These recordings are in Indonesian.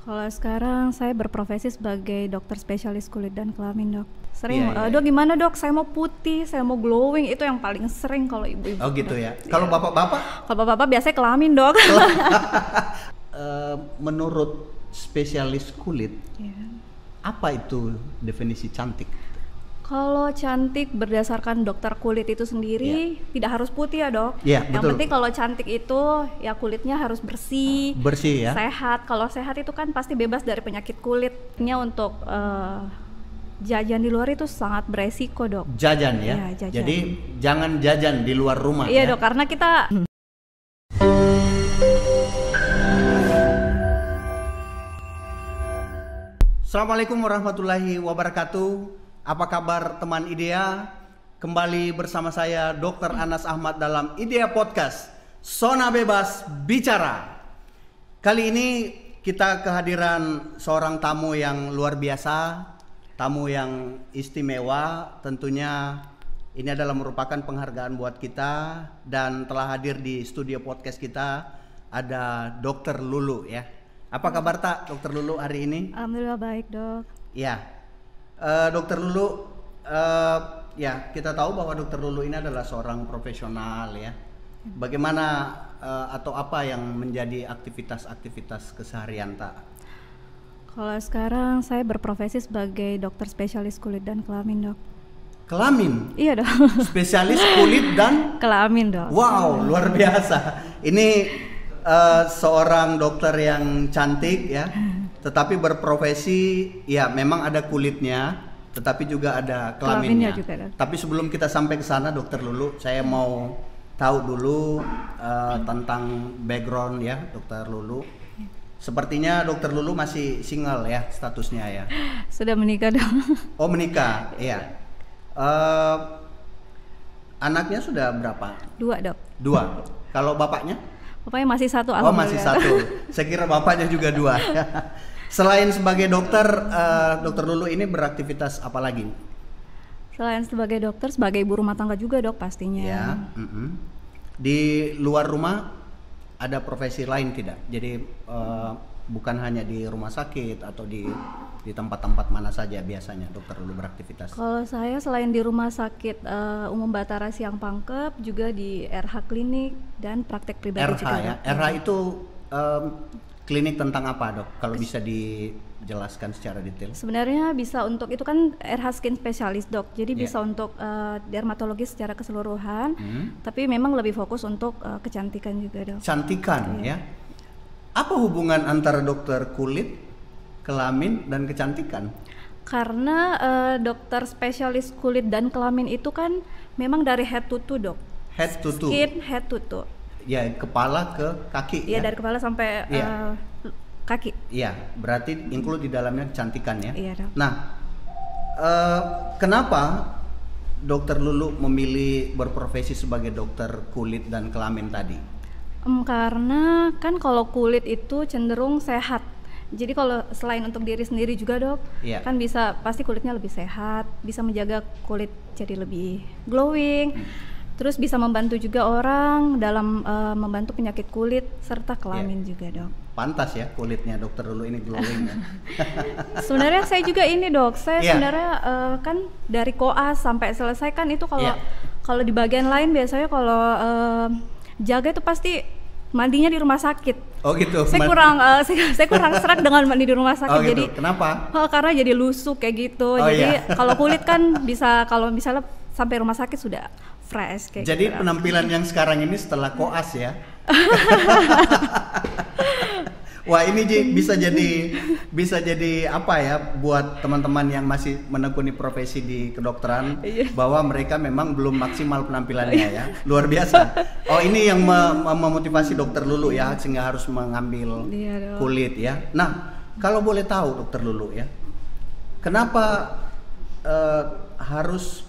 Kalau sekarang saya berprofesi sebagai dokter spesialis kulit dan kelamin, dok. Sering, Iya. dok gimana dok? Saya mau putih, saya mau glowing, itu yang paling sering kalau ibu-ibu. Oh gitu dok. ya. Kalau bapak-bapak? Kalau bapak-bapak biasanya kelamin, dok. Menurut spesialis kulit, Iya. apa itu definisi cantik? Kalau cantik berdasarkan dokter kulit itu sendiri tidak harus putih ya dok. Iya, Yang betul. penting kalau cantik itu ya kulitnya harus bersih, Bersih ya. sehat. Kalau sehat itu kan pasti bebas dari penyakit kulitnya. Untuk jajan di luar itu sangat beresiko dok. Jajan ya. Iya, jajan. Jadi jangan jajan di luar rumah Iya ya. dok, karena kita Assalamualaikum warahmatullahi wabarakatuh. Apa kabar teman IDEA? Kembali bersama saya Dr. Anas Ahmad dalam IDEA Podcast Zona Bebas Bicara. Kali ini kita kehadiran seorang tamu yang luar biasa, tamu yang istimewa. Tentunya ini adalah merupakan penghargaan buat kita, dan telah hadir di studio podcast kita ada Dr. Lulu ya. Apa kabar tak Dr. Lulu hari ini? alhamdulillah baik dok. Ya, Dokter Lulu, ya kita tahu bahwa Dokter Lulu ini adalah seorang profesional ya. Bagaimana atau apa yang menjadi aktivitas keseharian tak? Kalau sekarang saya berprofesi sebagai dokter spesialis kulit dan kelamin dok. Kelamin, Iya dok. spesialis kulit dan Kelamin dok. wow, luar biasa. Ini seorang dokter yang cantik ya, tetapi berprofesi ya memang ada kulitnya, tetapi juga ada kelaminnya. Kelaminnya juga, dok. Tapi sebelum kita sampai ke sana, Dokter Lulu, saya mau tahu dulu tentang background ya, Dokter Lulu. Sepertinya Dokter Lulu masih single ya statusnya ya. Sudah menikah dok. Oh menikah, iya. Anaknya sudah berapa? 2 dok. 2. Kalau bapaknya? Bapaknya masih 1 Oh masih 1. Saya kira bapaknya juga 2. Selain sebagai dokter, Dokter Lulu ini beraktivitas apa lagi? Selain sebagai dokter, sebagai ibu rumah tangga juga dok pastinya. Ya. Di luar rumah ada profesi lain tidak? Jadi bukan hanya di rumah sakit atau di tempat-tempat mana saja biasanya Dokter Lulu beraktivitas? Kalau saya selain di rumah sakit Umum Batara Siang Pangkep, juga di RH Klinik dan praktek pribadi RH juga ya. dok. RH itu klinik tentang apa dok? Kalau bisa dijelaskan secara detail. Sebenarnya bisa untuk itu kan RH Skin Specialist dok, jadi Yeah. bisa untuk dermatologi secara keseluruhan, tapi memang lebih fokus untuk kecantikan juga dok. Cantikan ya. Apa hubungan antara dokter kulit, kelamin, dan kecantikan? Karena dokter spesialis kulit dan kelamin itu kan memang dari head to toe dok. Head to toe. Skin head to toe. Ya, kepala ke kaki Iya ya. dari kepala sampai Iya. kaki. Iya, berarti include di dalamnya kecantikan ya. Iya dok. Nah, kenapa Dokter Lulu memilih berprofesi sebagai dokter kulit dan kelamin tadi? Karena kan kalau kulit itu cenderung sehat. Jadi kalau selain untuk diri sendiri juga dok, Iya. kan bisa pasti kulitnya lebih sehat, bisa menjaga kulit jadi lebih glowing, terus bisa membantu juga orang dalam membantu penyakit kulit serta kelamin juga dok. Pantas ya kulitnya Dokter Lulu ini glowing ya. Sebenarnya saya juga ini dok, saya Iya. sebenarnya kan dari koas sampai selesai kan itu kalau Iya. kalau di bagian lain biasanya kalau jaga itu pasti mandinya di rumah sakit. Oh gitu. Saya kurang saya kurang serak dengan mandi di rumah sakit. Oh gitu. Jadi Kenapa? karena jadi lusuh kayak gitu. Oh, jadi iya. kalau kulit kan bisa kalau misalnya sampai rumah sakit sudah fresh kayak Jadi gitu. penampilan yang sekarang ini setelah koas ya. Wah ini bisa jadi apa ya buat teman-teman yang masih menekuni profesi di kedokteran, Iya. bahwa mereka memang belum maksimal penampilannya ya. Luar biasa. Oh ini yang memotivasi Dokter Lulu ya, sehingga harus mengambil Iya, dok. kulit ya. Nah kalau boleh tahu Dokter Lulu ya, kenapa harus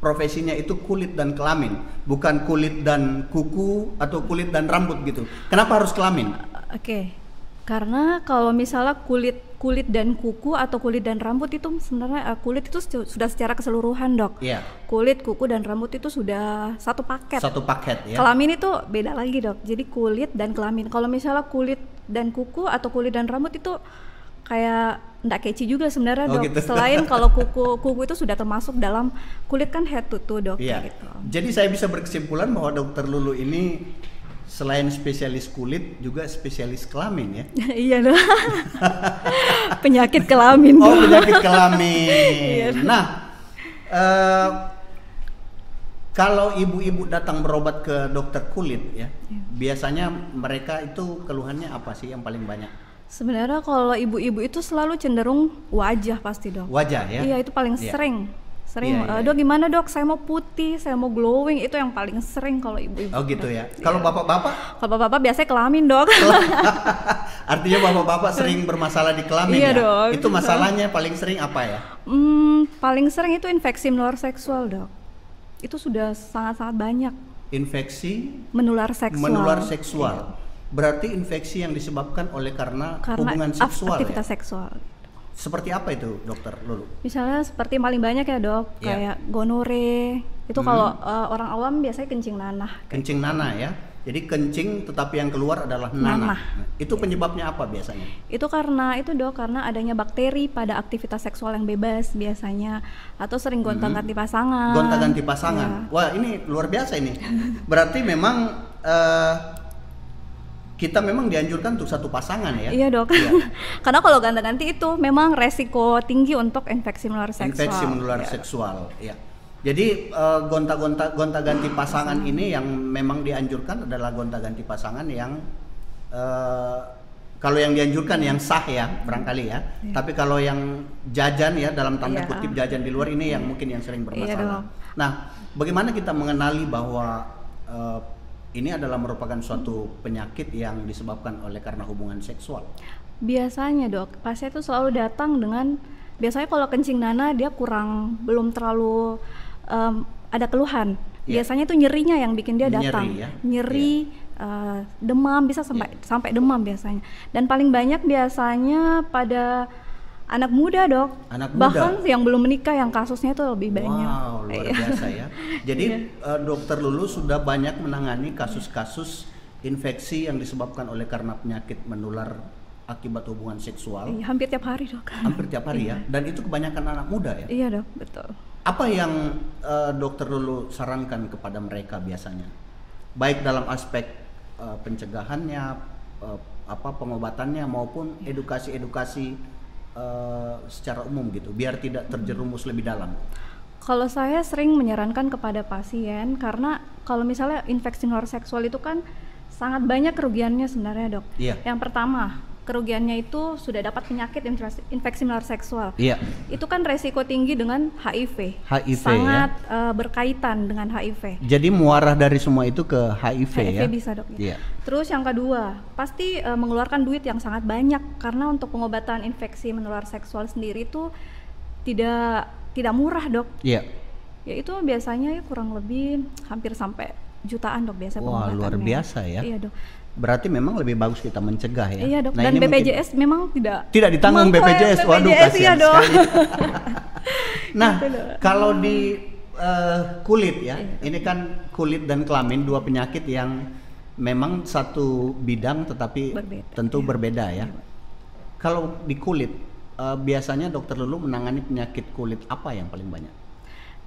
profesinya itu kulit dan kelamin, bukan kulit dan kuku atau kulit dan rambut gitu? Kenapa harus kelamin? Oke. Karena kalau misalnya kulit dan kuku atau kulit dan rambut itu sebenarnya kulit itu sudah secara keseluruhan dok. Iya. Kulit, kuku dan rambut itu sudah satu paket. Satu paket ya. Kelamin itu beda lagi dok. Jadi kulit dan kelamin. Kalau misalnya kulit dan kuku atau kulit dan rambut itu kayak nggak keci juga sebenarnya Oh, dok. gitu. Selain kalau kuku itu sudah termasuk dalam kulit kan head to toe dok. Iya. Kayak gitu. Jadi saya bisa berkesimpulan bahwa Dokter Lulu ini selain spesialis kulit juga spesialis kelamin ya. Iya dok. Penyakit kelamin. Oh, Dok. penyakit kelamin. Iya. Nah, kalau ibu-ibu datang berobat ke dokter kulit ya, biasanya mereka itu keluhannya apa sih yang paling banyak? Sebenarnya kalau ibu-ibu itu selalu cenderung wajah pasti dok. Wajah ya? Iya itu paling Iya. sering. Iya, iya. Dok gimana dok? Saya mau putih, saya mau glowing, itu yang paling sering kalau ibu-ibu. Oh gitu ya. Iya. Kalau bapak-bapak? Kalau bapak-bapak biasanya kelamin dok. Artinya bapak-bapak sering bermasalah di kelamin Iya ya? dok. Itu masalahnya paling sering apa ya? Paling sering itu infeksi menular seksual dok. Itu sudah sangat-sangat banyak Infeksi menular seksual. menular seksual. Berarti infeksi yang disebabkan oleh karena hubungan seksual aktivitas ya? seksual. Seperti apa itu dokter Lulu? Misalnya seperti yang paling banyak ya dok, Iya. kayak gonore. Itu kalau orang awam biasanya kencing nanah. Kencing nanah ya. Jadi kencing tetapi yang keluar adalah nanah. Nanah. Itu penyebabnya apa biasanya? Itu karena adanya bakteri pada aktivitas seksual yang bebas biasanya, atau sering gonta-ganti pasangan. Gonta-ganti pasangan. Iya. Wah, ini luar biasa ini. Berarti memang kita memang dianjurkan untuk satu pasangan ya. Iya dok. Karena kalau gonta-ganti itu memang resiko tinggi untuk infeksi menular seksual. Infeksi menular Iya. seksual. Ya. Jadi gonta-ganti pasangan ini yang memang dianjurkan adalah gonta-ganti pasangan yang kalau yang dianjurkan yang sah ya barangkali ya. Tapi kalau yang jajan ya dalam tanda Iya. kutip jajan di luar ini yang mungkin yang sering bermasalah. Iya, Nah, bagaimana kita mengenali bahwa ini adalah merupakan suatu penyakit yang disebabkan oleh karena hubungan seksual? Biasanya dok, pasien itu selalu datang dengan, biasanya kalau kencing nanah dia belum terlalu ada keluhan. Iya. Biasanya itu nyerinya yang bikin dia datang. Nyeri ya? Nyeri, demam, bisa sampai demam biasanya. Dan paling banyak biasanya pada anak muda dok. Anak muda? Bahkan yang belum menikah yang kasusnya itu lebih banyak. Wow, luar Iya. biasa ya. Jadi Dokter Lulu sudah banyak menangani kasus-kasus infeksi yang disebabkan oleh karena penyakit menular akibat hubungan seksual. Iya, hampir tiap hari dok. Hampir tiap hari ya. Dan itu kebanyakan anak muda ya. Iya dok, betul. Apa yang Dokter Lulu sarankan kepada mereka biasanya? Baik dalam aspek pencegahannya, pengobatannya maupun edukasi-edukasi secara umum gitu, biar tidak terjerumus lebih dalam. Kalau saya sering menyarankan kepada pasien, karena kalau misalnya infeksi menular seksual itu kan sangat banyak kerugiannya sebenarnya dok. Iya. Yang pertama, kerugiannya itu sudah dapat penyakit infeksi menular seksual. Iya. Itu kan resiko tinggi dengan HIV. HIV sangat berkaitan dengan HIV. Jadi muarah dari semua itu ke HIV ya. bisa dok. Iya. Terus yang kedua, pasti mengeluarkan duit yang sangat banyak, karena untuk pengobatan infeksi menular seksual sendiri itu tidak murah dok. Iya. Ya itu biasanya ya kurang lebih hampir sampai jutaan dok biasa Wah, pengobatannya. luar biasa ya. Iya dok. Berarti memang lebih bagus kita mencegah ya. Iya dok. Nah, Dan ini mungkin BPJS memang tidak ditanggung BPJS. Waduh, BPJS, kasihan iya dok. sekali. Nah, Gitu, Dok. kalau di kulit ya, ini kan kulit dan kelamin dua penyakit yang memang satu bidang tetapi Berbeda, tentu iya. berbeda ya. Kalau di kulit biasanya Dokter Lulu menangani penyakit kulit apa yang paling banyak?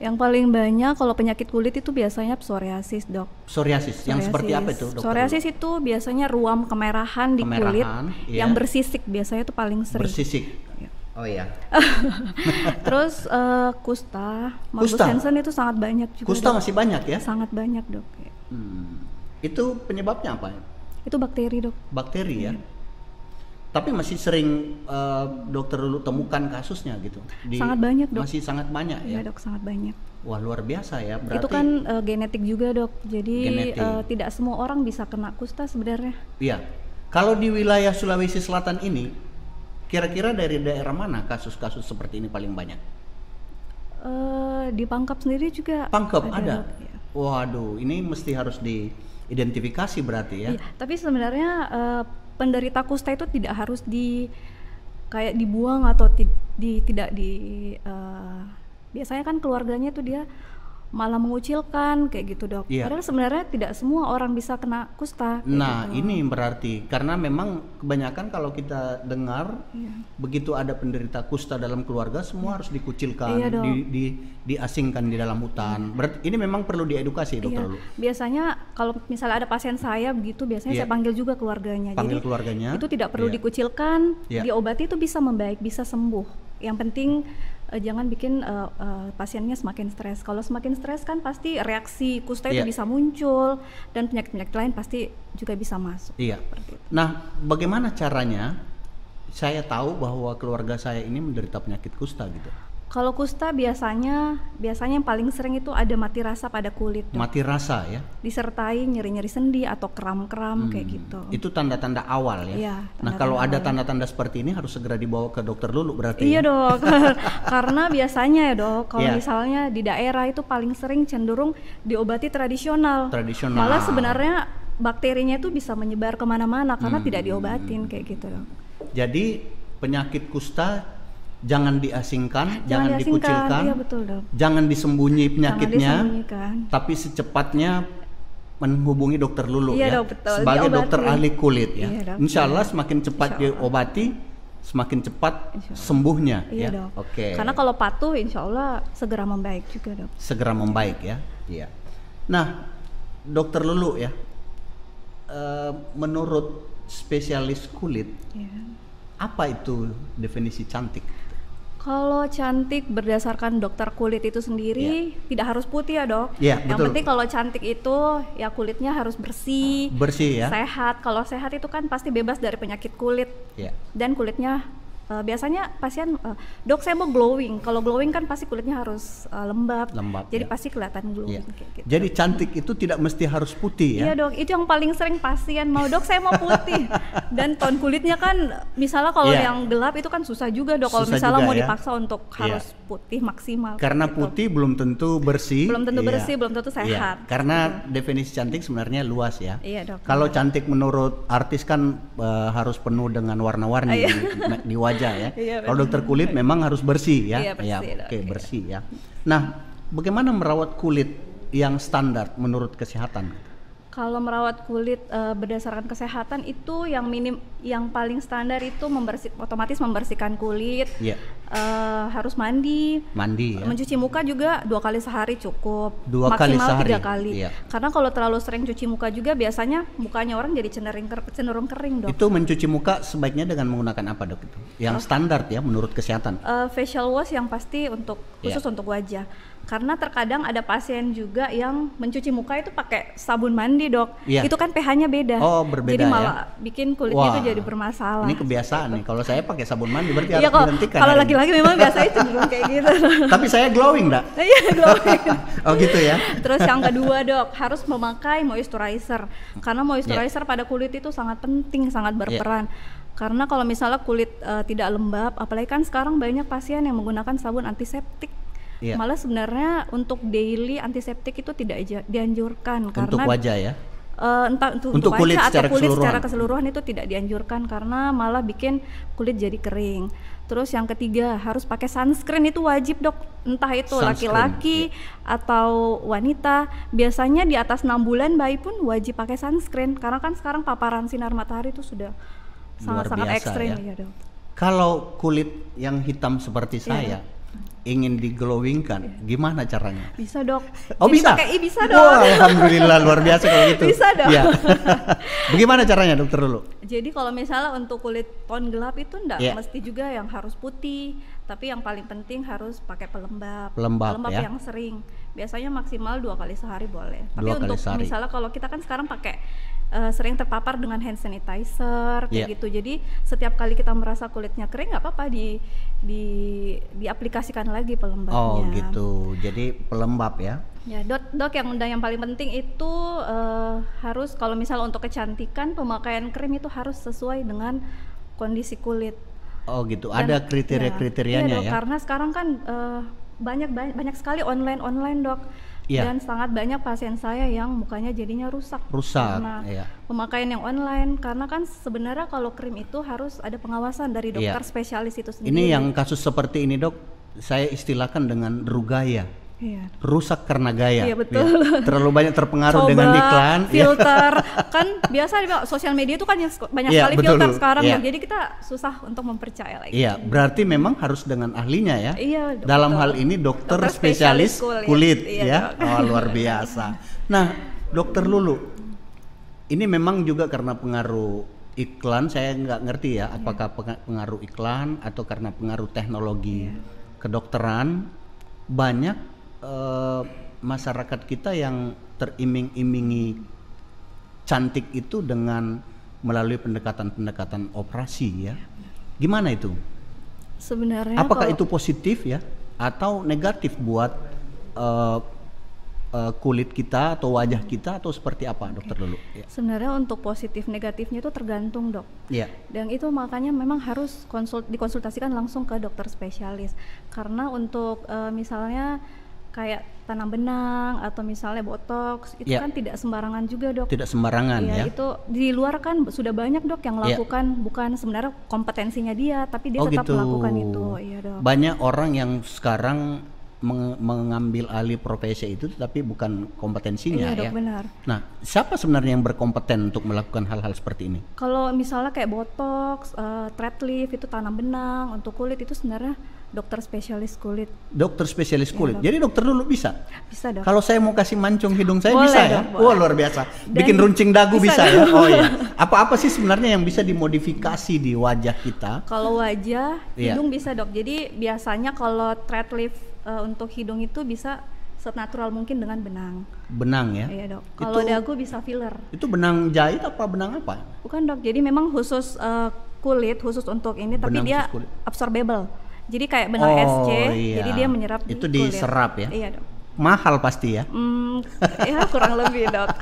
Yang paling banyak kalau penyakit kulit itu biasanya psoriasis dok. Psoriasis. Yang seperti apa itu Dokter Psoriasis itu biasanya ruam kemerahan di kulit iya. yang bersisik, biasanya itu paling sering. Bersisik. Iya. Oh iya. Terus kusta, morbus Kusta? Hansen itu sangat banyak juga. Kusta dok. masih banyak ya? Sangat banyak dok. Itu penyebabnya apa? Itu bakteri dok. Bakteri ya. Tapi masih sering Dokter Lulu temukan kasusnya gitu. Sangat banyak, Dok. Masih sangat banyak ya. Iya dok, sangat banyak. Wah, luar biasa ya. Berarti Itu kan genetik juga dok. Jadi Genetik. tidak semua orang bisa kena kusta sebenarnya. iya. Kalau di wilayah Sulawesi Selatan ini, kira-kira dari daerah mana kasus-kasus seperti ini paling banyak? Di Pangkep sendiri juga Pangkep ada. dok, iya. Waduh, ini mesti harus diidentifikasi berarti ya. Iya, tapi sebenarnya penderita kusta itu tidak harus kayak dibuang atau tidak biasanya kan keluarganya tuh dia malah mengucilkan kayak gitu dok. Iya. Padahal sebenarnya tidak semua orang bisa kena kusta. Kayak Nah, gitu. ini berarti karena memang kebanyakan kalau kita dengar Iya. begitu ada penderita kusta dalam keluarga semua harus dikucilkan, Iya, dok. diasingkan di dalam hutan. Berarti ini memang perlu diedukasi, dokter Iya. Lulu. Biasanya kalau misalnya ada pasien saya begitu, biasanya Iya. saya panggil juga keluarganya. Panggil Jadi keluarganya. itu tidak perlu Iya. dikucilkan, Iya. diobati itu bisa membaik, bisa sembuh. Yang penting jangan bikin pasiennya semakin stres. Kalau semakin stres kan pasti reaksi kusta itu Iya. bisa muncul dan penyakit-penyakit lain pasti juga bisa masuk. Iya. Seperti itu. Nah, bagaimana caranya saya tahu bahwa keluarga saya ini menderita penyakit kusta gitu? Kalau kusta biasanya yang paling sering itu ada mati rasa pada kulit, dok. Mati rasa ya. Disertai nyeri-nyeri sendi atau kram-kram kayak gitu. Itu tanda-tanda awal ya. Iya, Nah, tanda-tanda kalau ada awal. tanda-tanda seperti ini harus segera dibawa ke dokter Lulu berarti. Iya ya? dok, karena biasanya ya dok, kalau Iya. misalnya di daerah itu paling sering cenderung diobati tradisional. Tradisional. Malah sebenarnya bakterinya itu bisa menyebar kemana-mana karena tidak diobatin kayak gitu dok. Jadi penyakit kusta jangan diasingkan, jangan diasingkan, dikucilkan, iya betul dok. jangan disembunyi penyakitnya, Jangan disembunyikan. tapi secepatnya menghubungi dokter Lulu Iya, ya, dok, betul. sebagai Diobati. dokter ahli kulit ya. Iya, dok. Insya Allah semakin cepat Insya Allah. diobati, semakin cepat Insya Allah. sembuhnya Iya ya. dok. Oke. Karena kalau patuh insya Allah segera membaik juga dok. Segera membaik ya. Iya. Nah, dokter Lulu ya, menurut spesialis kulit, Iya. apa itu definisi cantik? Kalau cantik berdasarkan dokter kulit itu sendiri tidak harus putih ya dok. Iya, Yang betul. penting kalau cantik itu ya kulitnya harus bersih, Bersih ya. sehat. Kalau sehat itu kan pasti bebas dari penyakit kulit Ya. dan kulitnya biasanya pasien dok saya mau glowing. Kalau glowing kan pasti kulitnya harus lembab. Lembab, Jadi ya. pasti kelihatan glowing Iya. kayak gitu. Jadi cantik itu tidak mesti harus putih ya. Iya dok, itu yang paling sering pasien mau dok saya mau putih dan tone kulitnya kan misalnya kalau Iya. yang gelap itu kan susah juga dok kalau Susah misalnya juga mau ya. dipaksa untuk Iya. harus putih maksimal. Karena gitu. putih belum tentu bersih. Belum tentu Iya. bersih, belum tentu Iya. sehat. Karena definisi cantik sebenarnya luas ya. Iya dok. Kalau cantik menurut artis kan harus penuh dengan warna-warni Iya. di wajah ya. Iya, Kalau dokter kulit memang harus bersih ya. Iya, bersih, dok. Oke, Iya. bersih ya. Nah, bagaimana merawat kulit yang standar menurut kesehatan? Kalau merawat kulit berdasarkan kesehatan itu yang paling standar itu otomatis membersihkan kulit, Iya. harus mandi, Mandi ya. mencuci muka juga 2 kali sehari cukup, 2 kali maksimal sehari, 3 kali. iya. Karena kalau terlalu sering cuci muka juga biasanya mukanya orang jadi cenderung kering dok. Itu mencuci muka sebaiknya dengan menggunakan apa dok itu? Yang standar ya menurut kesehatan. Facial wash yang pasti khusus Iya. untuk wajah. Karena terkadang ada pasien juga yang mencuci muka itu pakai sabun mandi dok. Iya. Itu kan pH-nya beda. Oh, berbeda Jadi ya. malah bikin kulitnya itu Wah, jadi bermasalah. Ini kebiasaan nih. Kalau saya pakai sabun mandi berarti Iya, harus dihentikan. kalau hari ini. laki-laki memang biasanya cenderung kayak gitu. Tapi saya glowing, Dak. Iya, glowing. Oh gitu ya. Terus yang kedua dok, harus memakai moisturizer. Karena moisturizer pada kulit itu sangat penting, sangat berperan. Karena kalau misalnya kulit tidak lembab, apalagi kan sekarang banyak pasien yang menggunakan sabun antiseptik. Iya. Malah sebenarnya untuk daily antiseptik itu tidak dianjurkan Untuk karena wajah ya. entah Untuk untuk kulit wajah secara atau kulit keseluruhan. secara keseluruhan itu tidak dianjurkan karena malah bikin kulit jadi kering. Terus yang ketiga harus pakai sunscreen, itu wajib dok, entah itu Sunscreen, laki-laki atau wanita. Biasanya di atas 6 bulan bayi pun wajib pakai sunscreen karena kan sekarang paparan sinar matahari itu sudah sangat-sangat biasa, ekstrim ya. ya dok. Kalau kulit yang hitam seperti saya ingin diglowingkan, gimana caranya? Bisa dok. Oh Jadi bisa? bisa dok. Wah, alhamdulillah luar biasa kalau gitu. Bisa dong. Ya. Bagaimana caranya dokter dulu? Jadi kalau misalnya untuk kulit tone gelap itu enggak Iya. mesti juga yang harus putih, tapi yang paling penting harus pakai pelembab. Pelembab, ya. yang sering. Biasanya maksimal 2 kali sehari boleh. Tapi 2 kali untuk sehari. misalnya kalau kita kan sekarang pakai sering terpapar dengan hand sanitizer kayak Iya. gitu. Jadi setiap kali kita merasa kulitnya kering nggak apa-apa diaplikasikan lagi pelembabnya. Oh gitu. Jadi pelembab ya. Ya, dok yang paling penting itu harus kalau misalnya untuk kecantikan pemakaian krim itu harus sesuai dengan kondisi kulit. Oh gitu. Dan- Ada kriteria-kriterianya iya, dok, ya. Karena sekarang kan banyak sekali online dok. Iya. Dan sangat banyak pasien saya yang mukanya jadinya rusak. Rusak, Karena iya. pemakaian yang online. Karena kan sebenarnya kalau krim itu harus ada pengawasan dari dokter Iya. spesialis itu sendiri. Ini yang kasus seperti ini dok, saya istilahkan dengan rugaya. Iya. Rusak karena gaya. Iya, betul. Ya. Terlalu banyak terpengaruh Coba, dengan iklan. filter, kan biasa sosial media itu kan banyak Iya, sekali betul. filter sekarang, Iya. Dok. Jadi kita susah untuk mempercaya lagi. Iya, berarti memang harus dengan ahlinya ya. Iya, Dok, dalam betul. hal ini dokter Dokter spesialis spesialis kulit Iya, ya. Dok. Oh, luar biasa. Nah, Dokter Lulu, ini memang juga karena pengaruh iklan, saya nggak ngerti ya, apakah pengaruh iklan atau karena pengaruh teknologi kedokteran, banyak masyarakat kita yang teriming-imingi cantik itu dengan melalui pendekatan-pendekatan operasi ya. Gimana itu? Sebenarnya Apakah itu positif ya atau negatif buat kulit kita atau wajah kita atau seperti apa, Dokter Lulu? Ya. sebenarnya untuk positif negatifnya itu tergantung, Dok. Iya. Dan itu makanya memang harus dikonsultasikan langsung ke dokter spesialis. Karena untuk misalnya kayak tanam benang atau misalnya botox itu kan tidak sembarangan juga, Dok. Tidak sembarangan ya. Itu di luar kan sudah banyak, Dok, yang melakukan, bukan sebenarnya kompetensinya dia, tapi dia tetap gitu. melakukan itu. Iya, Dok. Banyak orang yang sekarang mengambil alih profesi itu tapi bukan kompetensinya. Iya, Dok, ya. benar. Nah, siapa sebenarnya yang berkompeten untuk melakukan hal-hal seperti ini? Kalau misalnya kayak botox, thread lift itu tanam benang untuk kulit itu sebenarnya dokter spesialis kulit. Dokter spesialis kulit. Jadi Dokter Lulu bisa? Bisa, Dok. Kalau saya mau kasih mancung hidung saya Boleh, bisa Dok, ya? boleh. Wah, luar biasa. Bikin runcing dagu bisa ya? Oh iya. Apa-apa sih sebenarnya yang bisa dimodifikasi di wajah kita? Kalau wajah, hidung bisa, Dok. Jadi biasanya kalau thread lift untuk hidung itu bisa senatural mungkin dengan benang. Benang ya? Iya, Dok. Kalau dagu bisa filler. Itu benang jahit apa benang apa? Bukan, Dok. Jadi memang khusus kulit, khusus untuk ini, tapi Benang dia khusus kulit. absorbable. Jadi kayak benang SC, jadi dia menyerap di itu kulit. diserap ya? Iya, Dok. Mahal pasti ya? Ya kurang lebih, Dok.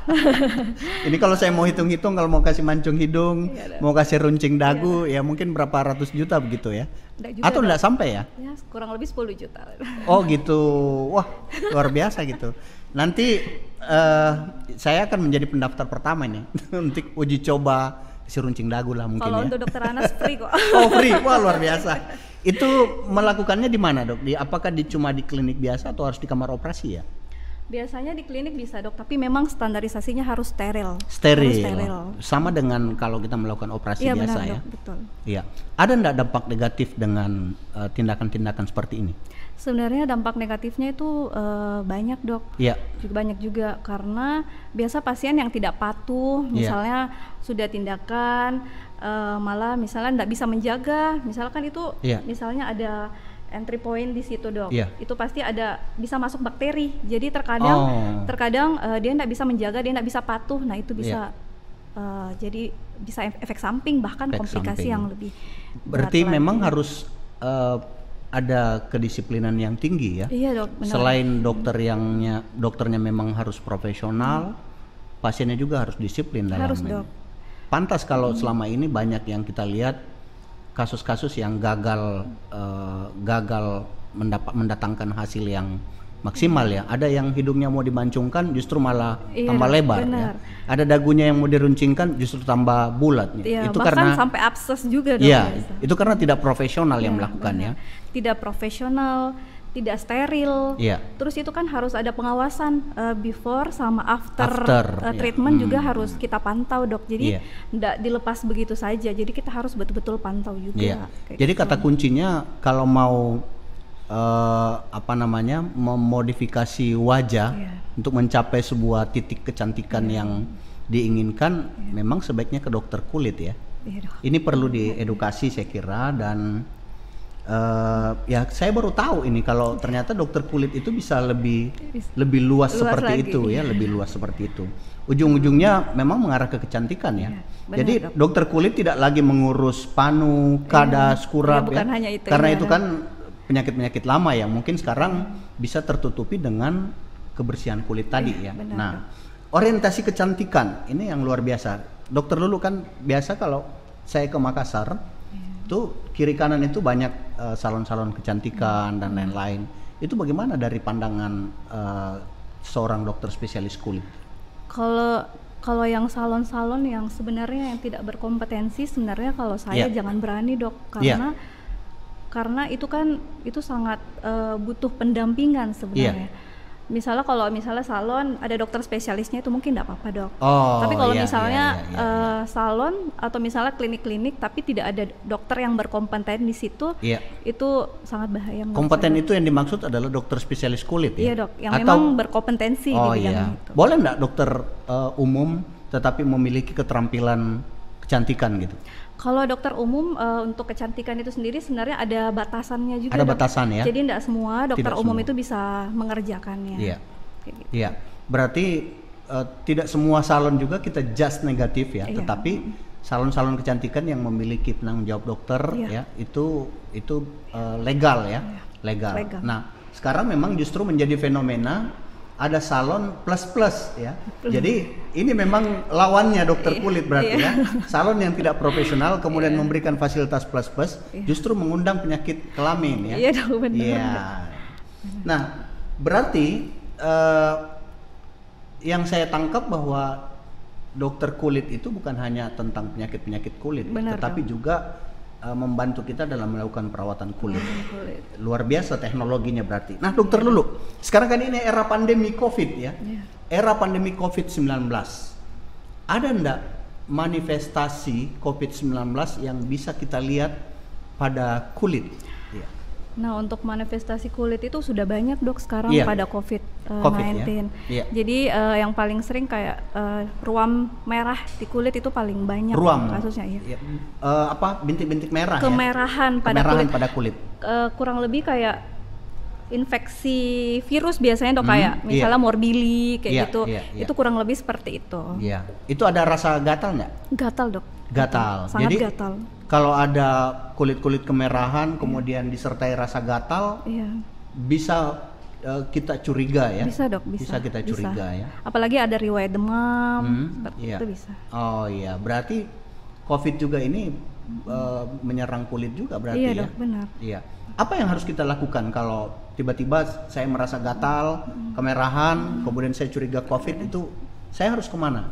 Ini kalau saya mau hitung-hitung, kalau mau kasih mancung hidung, Iya, mau kasih runcing dagu, ya mungkin berapa ratus juta begitu ya? Nggak juga, Atau Dok. enggak sampai ya? Ya kurang lebih 10 juta. Oh gitu, wah luar biasa gitu. Nanti saya akan menjadi pendaftar pertama nih untuk uji coba si runcing dagu lah mungkin Kalau ya. untuk dokter Anas free kok. Oh free, wah luar biasa. Itu melakukannya di mana, Dok? Apakah cuma di klinik biasa atau harus di kamar operasi ya? Biasanya di klinik bisa, Dok, tapi memang standarisasinya harus steril. Steril. Harus steril. Sama dengan kalau kita melakukan operasi Iya, biasa benar, ya. Dok, betul. Iya. Ada enggak dampak negatif dengan tindakan-tindakan seperti ini? Sebenarnya dampak negatifnya itu banyak, Dok. Iya. Banyak juga karena biasa pasien yang tidak patuh, misalnya sudah tindakan malah misalnya tidak bisa menjaga, misalkan itu misalnya ada entry point di situ, Dok. Itu pasti ada bisa masuk bakteri. Jadi terkadang dia tidak bisa menjaga, dia tidak bisa patuh. Nah, itu bisa jadi bisa efek samping bahkan komplikasi yang lebih berarti berat memang lagi. harus ada kedisiplinan yang tinggi ya. Iya, Dok, benar. Selain dokternya memang harus profesional, pasiennya juga harus disiplin dalam Harus, Dok. Pantas kalau selama ini banyak yang kita lihat kasus-kasus yang gagal mendatangkan hasil yang maksimal ya. Ada yang hidungnya mau dimancungkan justru malah tambah lebar ya. Ada dagunya yang mau diruncingkan justru tambah bulat. Iya, itu bahkan karena sampai abses juga, Dok. Iya, itu karena tidak profesional yang melakukannya. Tidak profesional, tidak steril. Terus itu kan harus ada pengawasan before sama after treatment juga harus kita pantau, Dok. Jadi tidak dilepas begitu saja. Jadi kita harus betul-betul pantau juga. Jadi kata kuncinya kalau mau memodifikasi wajah untuk mencapai sebuah titik kecantikan yang diinginkan, memang sebaiknya ke dokter kulit ya. Ini perlu diedukasi saya kira, dan ya saya baru tahu ini kalau ternyata dokter kulit itu bisa lebih luas seperti lagi. Itu ya, lebih luas seperti itu. Ujung-ujungnya memang mengarah ke kecantikan ya. Jadi dokter kulit tidak lagi mengurus panu, kadas, kurap ya. Hanya itu, karena itu kan penyakit-penyakit lama yang mungkin sekarang bisa tertutupi dengan kebersihan kulit tadi ya. Nah, orientasi kecantikan ini yang luar biasa. Dokter Lulu kan biasa kalau saya ke Makassar itu kiri kanan itu banyak salon-salon kecantikan dan lain-lain. Itu bagaimana dari pandangan seorang dokter spesialis kulit? Kalau yang salon-salon yang sebenarnya yang tidak berkompetensi, sebenarnya kalau saya jangan berani, Dok, karena itu kan sangat butuh pendampingan sebenarnya. Misalnya kalau salon ada dokter spesialisnya itu mungkin nggak apa-apa dok. Oh, Tapi kalau iya, misalnya iya. salon atau misalnya klinik-klinik tapi tidak ada dokter yang berkompeten di situ, Iya. itu sangat bahaya. Kompeten itu yang dimaksud adalah dokter spesialis kulit ya? Iya dok, yang memang berkompetensi di bidang itu. Boleh nggak dokter umum tetapi memiliki keterampilan kecantikan gitu? Kalau dokter umum untuk kecantikan itu sendiri sebenarnya ada batasannya juga. Ada dok. batasan ya? Jadi tidak semua dokter Tidak umum semua. itu bisa mengerjakannya. Iya. Kayak gitu. Iya. Berarti tidak semua salon juga kita just negatif ya, Iya. tetapi salon-salon kecantikan yang memiliki penanggung jawab dokter Iya. ya itu legal ya, Iya. legal. Legal. Nah sekarang memang justru menjadi fenomena ada salon plus ya. Jadi ini memang lawannya dokter kulit berarti Iya. ya. Salon yang tidak profesional kemudian memberikan fasilitas plus justru mengundang penyakit kelamin ya. Iya dok, benar. Iya. Nah berarti yang saya tangkap bahwa dokter kulit itu bukan hanya tentang penyakit-penyakit kulit, Benar, tetapi juga membantu kita dalam melakukan perawatan kulit. Luar biasa teknologinya berarti. Nah, dokter Lulu, sekarang kan ini era pandemi COVID ya. Iya. Era pandemi COVID-19. Ada enggak manifestasi COVID-19 yang bisa kita lihat pada kulit? Iya. Nah, untuk manifestasi kulit itu sudah banyak dok sekarang Iya. pada COVID-19. COVID, ya? Iya. Jadi yang paling sering kayak ruam merah di kulit itu paling banyak Ruam kasusnya ya. Ya, bintik-bintik merah Kemerahan ya? pada Kemerahan kulit. pada kulit. Kurang lebih kayak infeksi virus biasanya dok, kayak misalnya iya. morbili kayak Iya, gitu. iya, iya. Itu kurang lebih seperti itu. Iya. Itu ada rasa gatal nggak? Gatal dok. Gatal. Sangat Jadi gatal. kalau ada kulit-kulit kemerahan kemudian disertai rasa gatal, Iya. bisa kita curiga ya? Bisa dok, bisa. Bisa kita curiga ya? Apalagi ada riwayat demam, seperti iya. itu bisa. Oh iya, berarti COVID juga ini menyerang kulit juga berarti Iya ya? dok, benar. Iya. Apa yang harus kita lakukan kalau tiba-tiba saya merasa gatal, kemerahan, kemudian saya curiga COVID itu, saya harus kemana?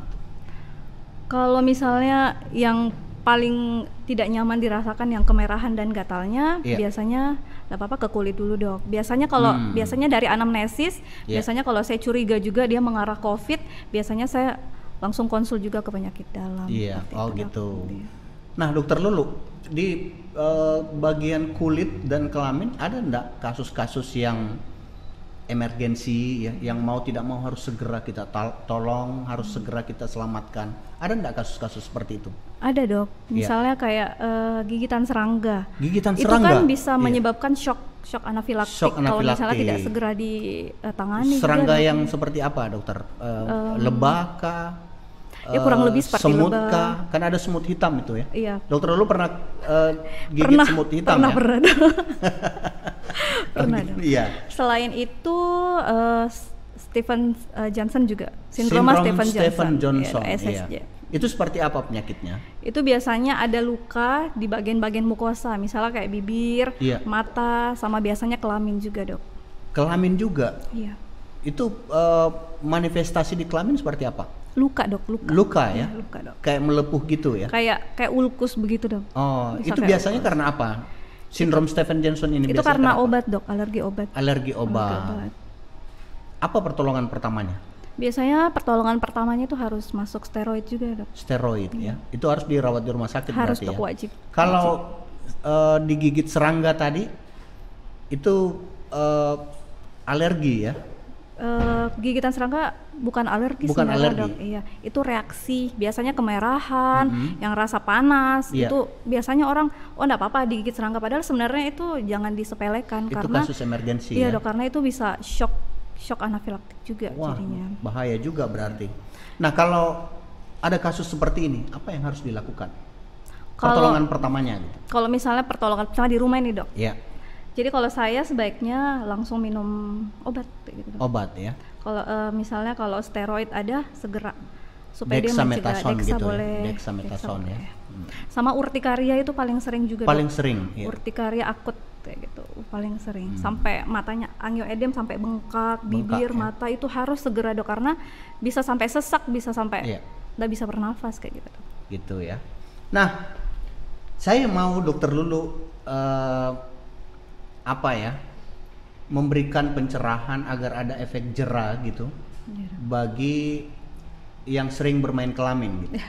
Kalau misalnya yang paling tidak nyaman dirasakan yang kemerahan dan gatalnya, Iya. biasanya nggak apa-apa ke kulit dulu dok. Biasanya kalau biasanya dari anamnesis, Iya. biasanya kalau saya curiga juga dia mengarah COVID, biasanya saya langsung konsul juga ke penyakit dalam. Iya, seperti oh itu, Dok. gitu. Iya. Nah, dokter Lulu, di bagian kulit dan kelamin ada enggak kasus-kasus yang emergensi ya, yang mau tidak mau harus segera kita tolong, harus segera kita selamatkan? Ada enggak kasus-kasus seperti itu? Ada dok, Iya. misalnya kayak gigitan serangga. Gigitan Itu serangga? kan bisa Iya. menyebabkan shock anafilaktik. Shock Kalau misalnya anafilaktik. tidak segera ditangani. Serangga juga, yang seperti apa, dokter? Lebah kah? Ya, kurang lebih seperti semut lebah. kah? Kan ada semut hitam itu ya? Iya. Dokter Lulu pernah gigit semut hitam ya? Pernah. Pernah dong. Iya. Selain itu Stephen Johnson juga, sindroma Stephen Johnson, ya, SSJ. Iya. Itu seperti apa penyakitnya? Itu biasanya ada luka di bagian-bagian mukosa, misalnya kayak bibir, Iya. mata, sama biasanya kelamin juga dok. Kelamin juga. Iya. Itu manifestasi di kelamin seperti apa? Luka dok, luka. Luka ya? Iya, luka dok. Kayak melepuh gitu ya? Kayak ulkus begitu dok. Oh, Bisa itu kayak biasanya ulkus. karena apa? Sindrom Stephen Johnson ini Itu biasanya karena kenapa? obat dok, alergi obat. Alergi obat. Alergi obat. Apa pertolongan pertamanya? Biasanya pertolongan pertamanya itu harus masuk steroid juga dok. Steroid ya. Itu harus dirawat di rumah sakit Harus berarti dok, ya. wajib. Kalau digigit serangga tadi itu alergi ya. Gigitan serangga bukan alergi Bukan sebenarnya, alergi. dok. Iya, itu reaksi. Biasanya kemerahan, yang rasa panas. Iya. Itu biasanya orang, oh enggak apa-apa digigit serangga, padahal sebenarnya itu jangan disepelekan Itu karena kasus emergensi iya ya. dok, karena itu bisa shock anafilaktik juga Wah, jadinya. bahaya juga berarti. Nah, kalau ada kasus seperti ini, apa yang harus dilakukan? Pertolongan pertamanya gitu. Kalau misalnya pertolongan pertama di rumah ini dok. Ya, Jadi kalau saya sebaiknya langsung minum obat kayak gitu, dok. obat ya. Kalau misalnya kalau steroid ada segera supaya dia mencegah. Dexamethasone Dexa gitu boleh. ya. Dexamethasone ya. Sama urtikaria itu paling sering juga. Paling dok. sering ya. Urtikaria akut kayak gitu paling sering. Sampai matanya angioedem sampai bengkak, bibir, ya. mata itu harus segera dok, karena bisa sampai sesak, bisa sampai Iya. nggak bisa bernafas kayak gitu, dok. Gitu ya. Nah, saya mau dokter Lulu memberikan pencerahan agar ada efek jera gitu bagi yang sering bermain kelamin gitu.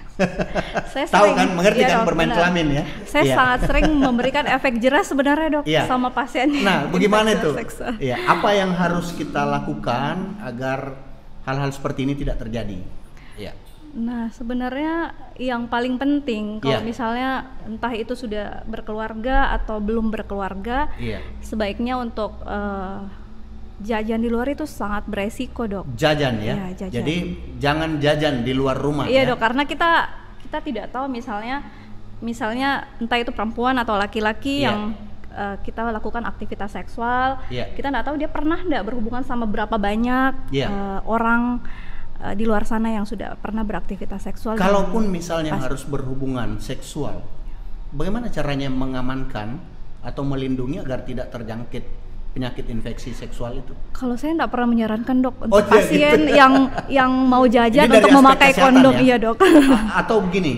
Saya Tahu sering, kan, mengerti iya kan dok, bermain benar. kelamin ya? Saya Iya. sangat sering memberikan efek jerah sebenarnya dok Iya. sama pasiennya. Nah, bagaimana Infeksi itu? seksual. Ya, apa yang harus kita lakukan agar hal-hal seperti ini tidak terjadi? Ya. Nah, sebenarnya yang paling penting kalau Iya. misalnya entah itu sudah berkeluarga atau belum berkeluarga, Iya. sebaiknya untuk jajan di luar itu sangat beresiko dok. Jajan ya. Iya, jajan. Jadi jangan jajan di luar rumah Iya ya. dok, karena kita tidak tahu misalnya entah itu perempuan atau laki-laki Iya. yang kita lakukan aktivitas seksual, Iya. kita nggak tahu dia pernah nggak berhubungan sama berapa banyak Iya. orang di luar sana yang sudah pernah beraktivitas seksual. Kalaupun misalnya harus berhubungan seksual, bagaimana caranya mengamankan atau melindungi agar tidak terjangkit penyakit infeksi seksual itu? Kalau saya nggak pernah menyarankan dok untuk Oh, iya, pasien gitu. yang mau jajan Ini dari untuk aspek memakai kesehatan kondom, ya? iya dok. Atau begini,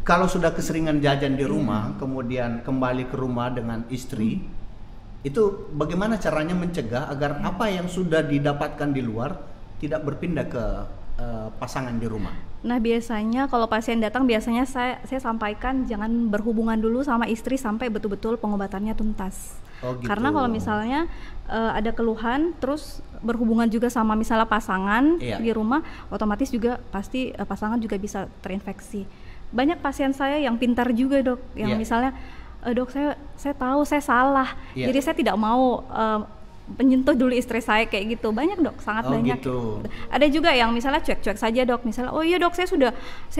kalau sudah keseringan jajan di rumah, kemudian kembali ke rumah dengan istri, itu bagaimana caranya mencegah agar apa yang sudah didapatkan di luar tidak berpindah ke pasangan di rumah? Nah biasanya kalau pasien datang biasanya saya sampaikan jangan berhubungan dulu sama istri sampai betul-betul pengobatannya tuntas. Oh, gitu. Karena kalau misalnya ada keluhan terus berhubungan juga sama misalnya pasangan Iya. di rumah, otomatis juga pasti pasangan juga bisa terinfeksi. Banyak pasien saya yang pintar juga dok, yang Iya. misalnya dok saya tahu saya salah, Iya. jadi saya tidak mau menyentuh dulu istri saya kayak gitu. Banyak dok, sangat Oh, banyak. gitu. Ada juga yang misalnya cuek-cuek saja dok, misalnya oh iya dok saya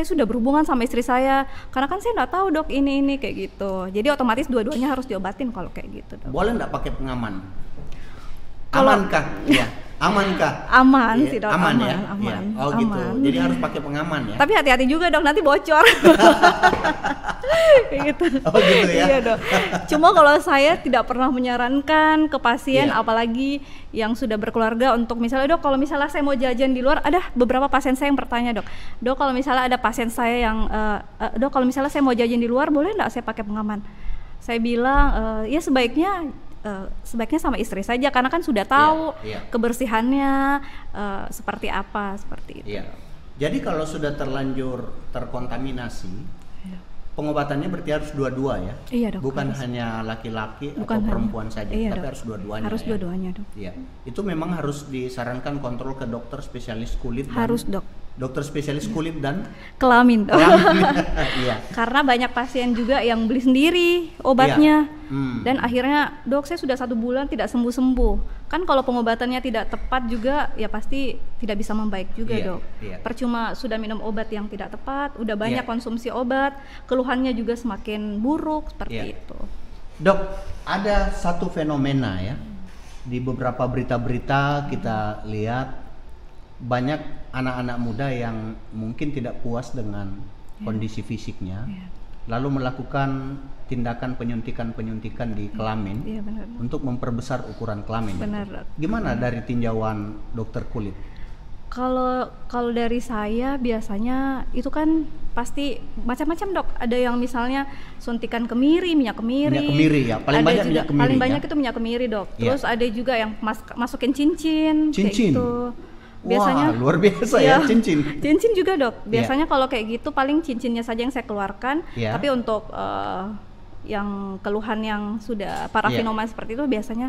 sudah berhubungan sama istri saya, karena kan saya nggak tahu dok ini kayak gitu. Jadi otomatis dua-duanya harus diobatin kalau kayak gitu dok. Boleh nggak pakai pengaman? Kalau- Amankah? Iya. Amankah? Aman Iya, sih dok, aman ya. aman. Iya. Oh gitu. Aman. Jadi harus pakai pengaman ya. Tapi hati-hati juga dok, nanti bocor. Kayak gitu. Oh gitu ya. Iya dok. Cuma kalau saya tidak pernah menyarankan ke pasien, Iya. apalagi yang sudah berkeluarga untuk misalnya dok, kalau misalnya saya mau jajan di luar, ada beberapa pasien saya yang bertanya dok kalau misalnya ada pasien saya yang dok kalau misalnya saya mau jajan di luar, boleh nggak saya pakai pengaman? Saya bilang ya sebaiknya sama istri saja karena kan sudah tahu Iya. kebersihannya seperti apa seperti itu. Iya. Jadi kalau sudah terlanjur terkontaminasi, pengobatannya berarti harus dua-dua ya. Iya, dok, Bukan harus. hanya laki-laki Bukan atau hanya. perempuan saja, Iya, tapi dok. harus dua-duanya. Harus ya. dua-duanya dok. Iya. Itu memang harus disarankan kontrol ke dokter spesialis kulit. Harus dok. Dokter spesialis kulit dan Kelamin dok. kelamin. Iya. Karena banyak pasien juga yang beli sendiri obatnya. Hmm. Dan akhirnya dok saya sudah 1 bulan tidak sembuh-sembuh. Kan kalau pengobatannya tidak tepat juga ya pasti tidak bisa membaik juga Iya, dok. iya. Percuma sudah minum obat yang tidak tepat, udah banyak Iya. konsumsi obat, keluhannya juga semakin buruk Iya. seperti itu. Dok, ada satu fenomena ya. Di beberapa berita-berita kita lihat banyak anak-anak muda yang mungkin tidak puas dengan kondisi fisiknya, Iya. lalu melakukan tindakan penyuntikan di kelamin Iya benar. untuk memperbesar ukuran kelamin. Benar, dok. Gimana dari tinjauan dokter kulit? Kalau dari saya biasanya itu kan pasti macam-macam dok. Ada yang misalnya suntikan kemiri, minyak kemiri. Minyak kemiri ya, paling Ada banyak juga- minyak kemiri Paling ya? banyak itu minyak kemiri dok. Iya. Terus ada juga yang masukin cincin. Kayak Cincin? gitu. Biasanya. Wah, luar biasa ya, Iya, cincin. Cincin juga dok. Iya. Biasanya kalau kayak gitu paling cincinnya saja yang saya keluarkan. Iya. Tapi untuk yang keluhan yang sudah parafinoma seperti itu biasanya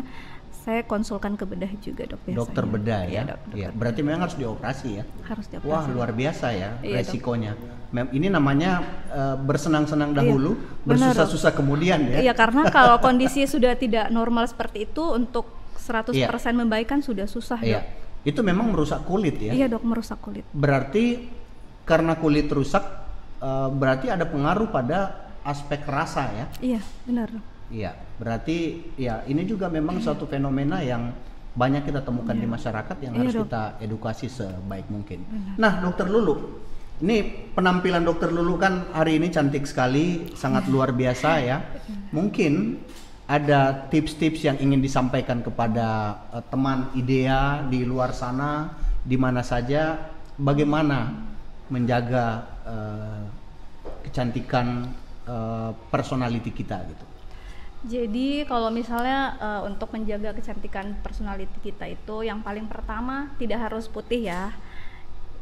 saya konsulkan ke bedah juga dok biasanya. Dokter bedah ya. Iya, dok, Iya, dokter berarti memang harus dioperasi ya. harus dioperasi. Wah, luar biasa ya Iya, dok. resikonya. Ini namanya bersenang-senang dahulu, benar, bersusah-susah kemudian ya. Iya, karena kalau kondisi sudah tidak normal seperti itu untuk 100% membaik kan sudah susah Iya. dok. Itu memang merusak kulit ya. Iya dok, merusak kulit. Berarti karena kulit rusak berarti ada pengaruh pada aspek rasa ya. Iya, benar dok. Iya, berarti ya ini juga memang suatu fenomena yang banyak kita temukan di masyarakat yang Iya, harus dok. kita edukasi sebaik mungkin. Nah, Dokter Lulu, ini penampilan Dokter Lulu kan hari ini cantik sekali, sangat luar biasa ya. Mungkin ada tips-tips yang ingin disampaikan kepada teman IDEA di luar sana, di mana saja, bagaimana menjaga kecantikan personality kita gitu. Jadi kalau misalnya untuk menjaga kecantikan personality kita itu yang paling pertama tidak harus putih ya.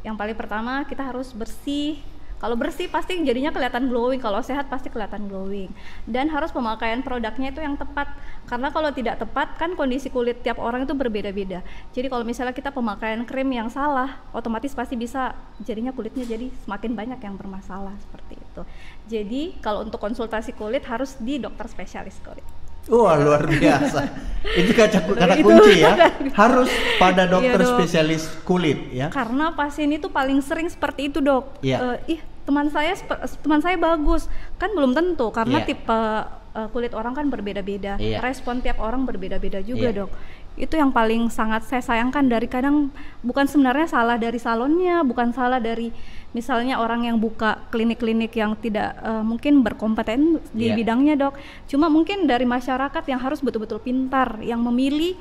Yang paling pertama kita harus bersih. Kalau bersih pasti jadinya kelihatan glowing, kalau sehat pasti kelihatan glowing. Dan harus pemakaian produknya itu yang tepat. Karena kalau tidak tepat kan kondisi kulit tiap orang itu berbeda-beda. Jadi kalau misalnya kita pemakaian krim yang salah, otomatis pasti bisa jadinya kulitnya jadi semakin banyak yang bermasalah seperti itu. Jadi kalau untuk konsultasi kulit harus di dokter spesialis kulit. Wah, luar biasa. Itu kata kunci ya. Harus pada dokter spesialis kulit ya. Karena pasien itu paling sering seperti itu, Dok. Iya. Teman saya bagus. Kan belum tentu karena tipe kulit orang kan berbeda-beda. Respon tiap orang berbeda-beda juga, Dok. Itu yang paling sangat saya sayangkan, dari kadang bukan sebenarnya salah dari salonnya, bukan salah dari misalnya orang yang buka klinik-klinik yang tidak mungkin berkompeten di bidangnya, Dok. Cuma mungkin dari masyarakat yang harus betul-betul pintar, yang memilih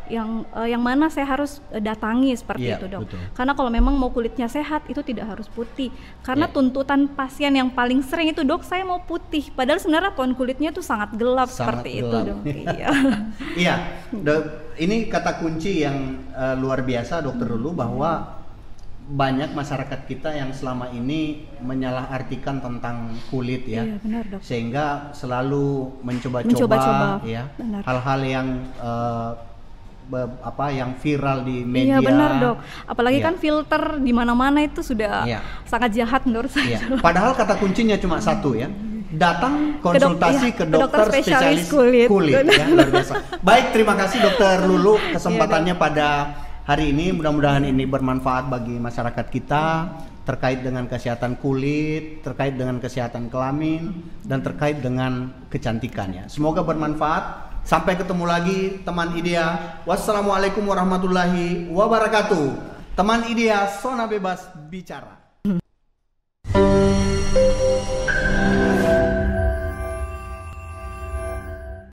yang mana saya harus datangi seperti itu, Dok. Betul. Karena kalau memang mau kulitnya sehat itu tidak harus putih. Karena tuntutan pasien yang paling sering itu, Dok, saya mau putih. Padahal sebenarnya tone kulitnya itu sangat gelap seperti itu, Dok. Iya, Dok. Ini kata kunci yang luar biasa, Dokter Lulu, bahwa banyak masyarakat kita yang selama ini menyalahartikan tentang kulit ya. Iya, benar, Dok. Sehingga selalu mencoba-coba ya hal-hal yang yang viral di media. Iya, benar, Dok. Apalagi kan filter di mana-mana itu sudah sangat jahat menurut saya. Padahal kata kuncinya cuma satu ya. Datang konsultasi ke dokter spesialis kulit ya, luar biasa. Baik, terima kasih Dokter Lulu kesempatannya pada hari ini. Mudah-mudahan ini bermanfaat bagi masyarakat kita terkait dengan kesehatan kulit, terkait dengan kesehatan kelamin, dan terkait dengan kecantikannya. Semoga bermanfaat. Sampai ketemu lagi teman IDEA. Wassalamualaikum warahmatullahi wabarakatuh. Teman IDEA, Zona Bebas Bicara.